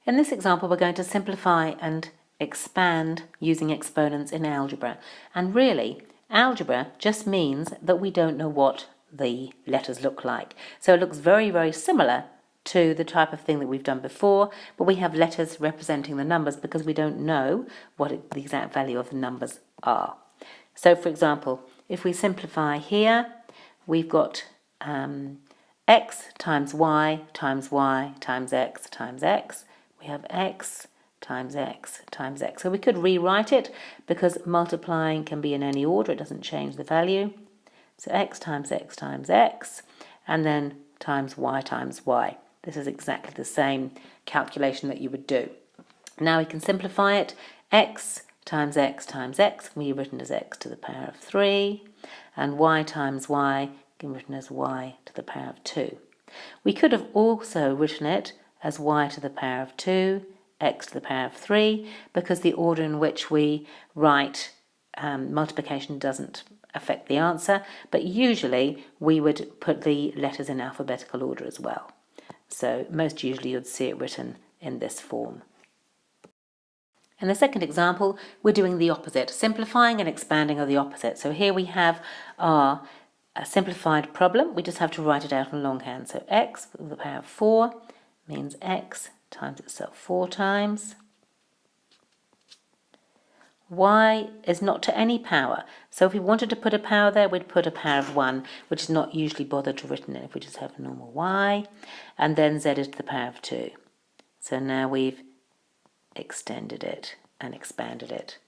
In this example, we're going to simplify and expand using exponents in algebra. And really, algebra just means that we don't know what the letters look like. So it looks very, very similar to the type of thing that we've done before, but we have letters representing the numbers because we don't know what the exact value of the numbers are. So, for example, if we simplify here, we've got x times y times y times x times x. We have x times x times x. So we could rewrite it because multiplying can be in any order. It doesn't change the value. So x times x times x, and then times y times y. This is exactly the same calculation that you would do. Now we can simplify it. X times x times x can be written as x to the power of 3, and y times y can be written as y to the power of 2. We could have also written it as y to the power of 2, x to the power of 3, because the order in which we write multiplication doesn't affect the answer, but usually we would put the letters in alphabetical order as well. So most usually you'd see it written in this form. In the second example, we're doing the opposite. Simplifying and expanding are the opposite. So here we have our simplified problem. We just have to write it out in longhand. So x to the power of 4 means x times itself 4 times. Y is not to any power. So if we wanted to put a power there, we'd put a power of 1, which is not usually bothered to written in if we just have a normal y. And then z is to the power of 2. So now we've extended it and expanded it.